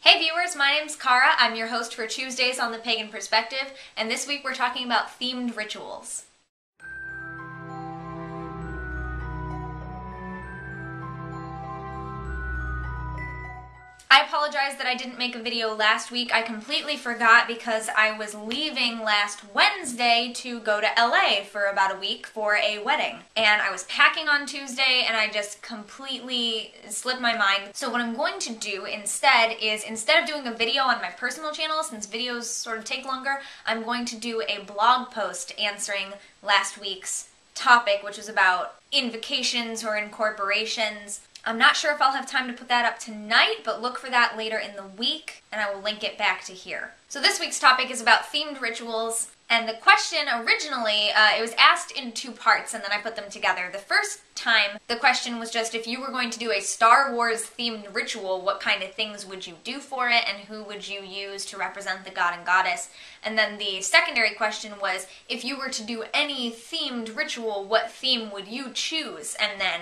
Hey viewers, my name's Kara. I'm your host for Tuesdays on the Pagan Perspective, and this week we're talking about themed rituals. I apologize that I didn't make a video last week. I completely forgot because I was leaving last Wednesday to go to LA for about a week for a wedding. And I was packing on Tuesday and I just completely slipped my mind. So what I'm going to do instead is, instead of doing a video on my personal channel, since videos sort of take longer, I'm going to do a blog post answering last week's topic, which was about invocations or incorporations. I'm not sure if I'll have time to put that up tonight, but look for that later in the week, and I will link it back to here. So this week's topic is about themed rituals, and the question originally, it was asked in two parts, and then I put them together. The first time, the question was just, if you were going to do a Star Wars themed ritual, what kind of things would you do for it, and who would you use to represent the god and goddess? And then the secondary question was, if you were to do any themed ritual, what theme would you choose? And then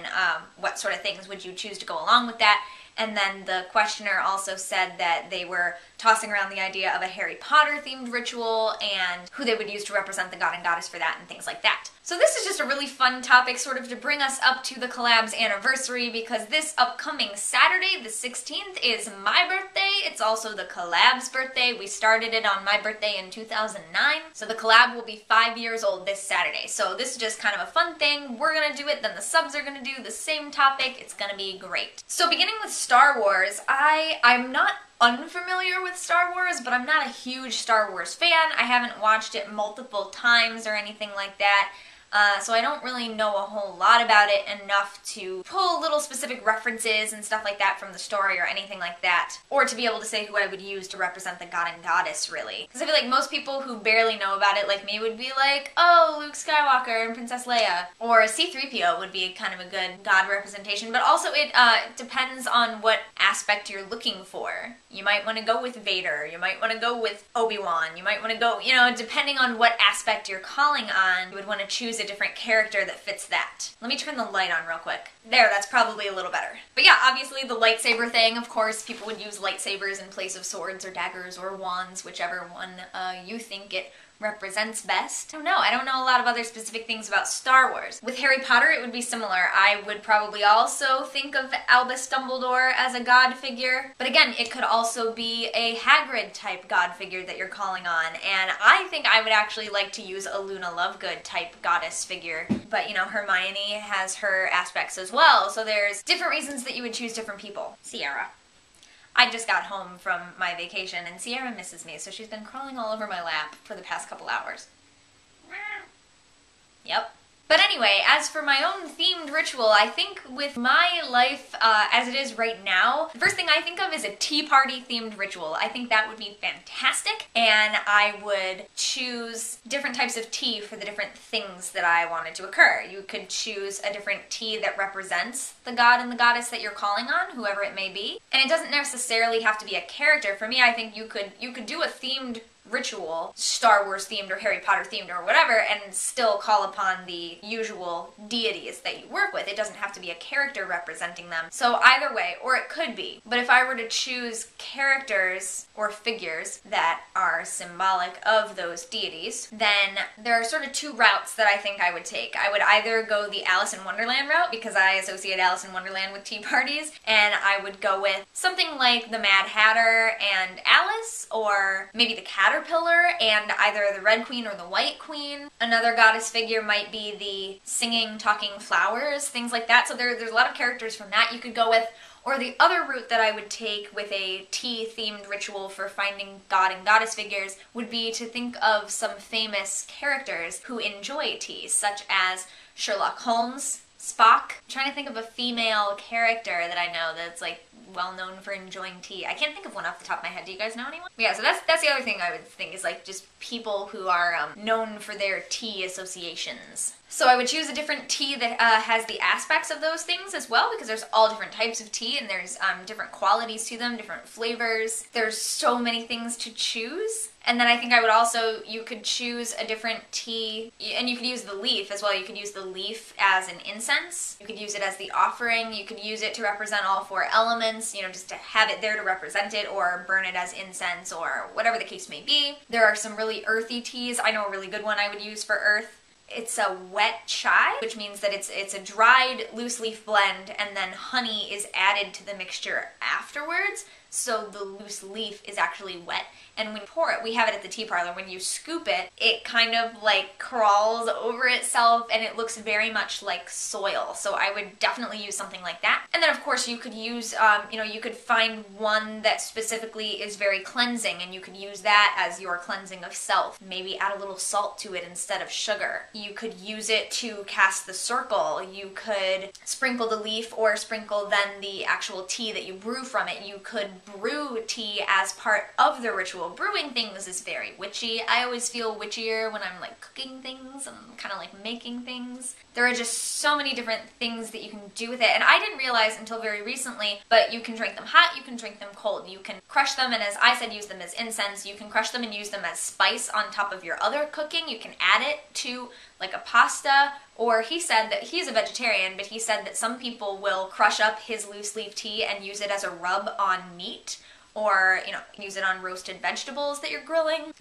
what sort of things would you choose to go along with that? And then the questioner also said that they were tossing around the idea of a Harry Potter themed ritual and who they would use to represent the god and goddess for that and things like that. So this is just a really fun topic sort of to bring us up to the collab's anniversary, because this upcoming Saturday, the 16th, is my birthday. It's also the collab's birthday. We started it on my birthday in 2009. So the collab will be 5 years old this Saturday. So this is just kind of a fun thing. We're gonna do it, then the subs are gonna do the same topic. It's gonna be great. So beginning with Star Wars, I'm not unfamiliar with Star Wars, but I'm not a huge Star Wars fan. I haven't watched it multiple times or anything like that. So I don't really know a whole lot about it enough to pull little specific references and stuff like that from the story or anything like that, or to be able to say who I would use to represent the god and goddess, really. Because I feel like most people who barely know about it, like me, would be like, oh, Luke Skywalker and Princess Leia. Or C-3PO would be kind of a good god representation, but also it depends on what aspect you're looking for. You might want to go with Vader, you might want to go with Obi-Wan, you might want to go, depending on what aspect you're calling on, you would want to choose a different character that fits that. Let me turn the light on real quick. There, that's probably a little better. But yeah, obviously the lightsaber thing, of course, people would use lightsabers in place of swords or daggers or wands, whichever one you think it represents best. I don't know a lot of other specific things about Star Wars. With Harry Potter, it would be similar. I would probably also think of Albus Dumbledore as a god figure, but again, it could also be a Hagrid type god figure that you're calling on, and I think I would actually like to use a Luna Lovegood type goddess figure, but Hermione has her aspects as well, so there's different reasons that you would choose different people. Sierra. I just got home from my vacation and Sierra misses me, so she's been crawling all over my lap for the past couple hours. Yep. But anyway, as for my own themed ritual, I think with my life as it is right now, the first thing I think of is a tea party themed ritual. I think that would be fantastic, and I would choose different types of tea for the different things that I wanted to occur. You could choose a different tea that represents the god and the goddess that you're calling on, whoever it may be. And it doesn't necessarily have to be a character. For me, I think you could do a themed ritual, Star Wars themed or Harry Potter themed or whatever, and still call upon the usual deities that you work with. It doesn't have to be a character representing them. So either way, or it could be. But if I were to choose characters or figures that are symbolic of those deities, then there are sort of two routes that I think I would take. I would either go the Alice in Wonderland route, because I associate Alice in Wonderland with tea parties, and I would go with something like the Mad Hatter and Alice, or maybe the Caterpillar and either the Red Queen or the White Queen. Another goddess figure might be the singing, talking flowers, things like that. So there's a lot of characters from that you could go with. Or the other route that I would take with a tea-themed ritual for finding god and goddess figures would be to think of some famous characters who enjoy tea, such as Sherlock Holmes, Spock. I'm trying to think of a female character that I know that's like well known for enjoying tea. I can't think of one off the top of my head. Do you guys know anyone? Yeah, so that's the other thing I would think is like just people who are known for their tea associations. So I would choose a different tea that has the aspects of those things as well, because there's all different types of tea and there's different qualities to them, different flavors. There's so many things to choose, And then I think I would also, you could choose a different tea, and you could use the leaf as well. You could use the leaf as an incense. You could use it as the offering. You could use it to represent all 4 elements, you know, just to have it there to represent it, or burn it as incense, or whatever the case may be. There are some really earthy teas. I know a really good one I would use for earth. It's a wet chai, which means that it's a dried loose leaf blend, and then honey is added to the mixture afterwards, so the loose leaf is actually wet. And when you pour it, we have it at the tea parlor, when you scoop it, it kind of like crawls over itself and it looks very much like soil. So I would definitely use something like that. And then of course you could use, you know, you could find one that specifically is very cleansing, and you could use that as your cleansing of self. Maybe add a little salt to it instead of sugar. You could use it to cast the circle. You could sprinkle the leaf or sprinkle then the actual tea that you brew from it. You could brew tea as part of the ritual. Brewing things is very witchy. I always feel witchier when I'm like cooking things and kind of like making things. There are just so many different things that you can do with it, and I didn't realize until very recently, but you can drink them hot, you can drink them cold. You can crush them, and as I said, use them as incense. You can crush them and use them as spice on top of your other cooking. You can add it to like a pasta, or he said that he's a vegetarian, but he said that some people will crush up his loose leaf tea and use it as a rub on meat, or, you know, use it on roasted vegetables that you're grilling,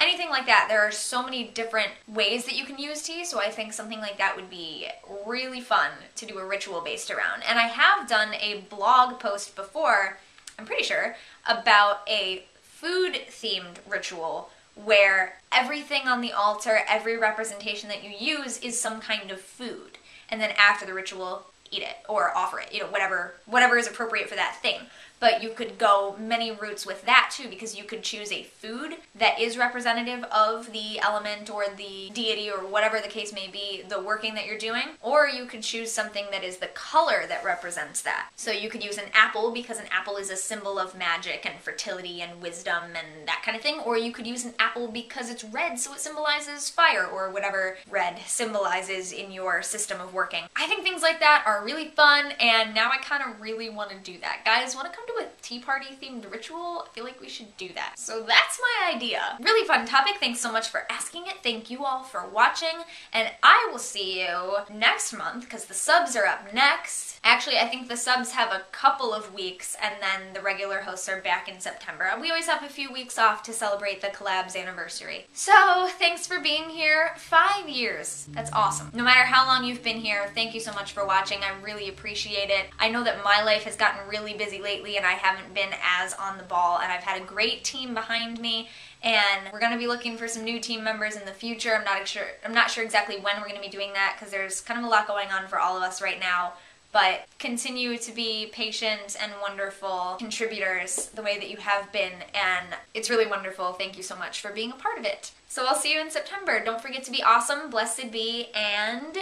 anything like that. There are so many different ways that you can use tea, so I think something like that would be really fun to do a ritual based around. And I have done a blog post before, I'm pretty sure, about a food-themed ritual where everything on the altar, every representation that you use is some kind of food. And then after the ritual, eat it or offer it, you know, whatever is appropriate for that thing. But you could go many routes with that too, because you could choose a food that is representative of the element or the deity or whatever the case may be, the working that you're doing, or you could choose something that is the color that represents that. So you could use an apple, because an apple is a symbol of magic and fertility and wisdom and that kind of thing, or you could use an apple because it's red, so it symbolizes fire, or whatever red symbolizes in your system of working. I think things like that are really fun, and now I kind of really want to do that. Guys, want to come to a tea party themed ritual? I feel like we should do that. So that's my idea. Really fun topic. Thanks so much for asking it. Thank you all for watching, and I will see you next month, because the subs are up next. Actually, I think the subs have a couple of weeks, and then the regular hosts are back in September. We always have a few weeks off to celebrate the collab's anniversary. So thanks for being here. 5 years. That's awesome. No matter how long you've been here, thank you so much for watching. I really appreciate it. I know that my life has gotten really busy lately, and I haven't been as on the ball, and I've had a great team behind me, and we're going to be looking for some new team members in the future. I'm not sure exactly when we're going to be doing that, because there's kind of a lot going on for all of us right now. But continue to be patient and wonderful contributors the way that you have been, and it's really wonderful. Thank you so much for being a part of it. So I'll see you in September. Don't forget to be awesome, blessed be, and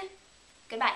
goodbye.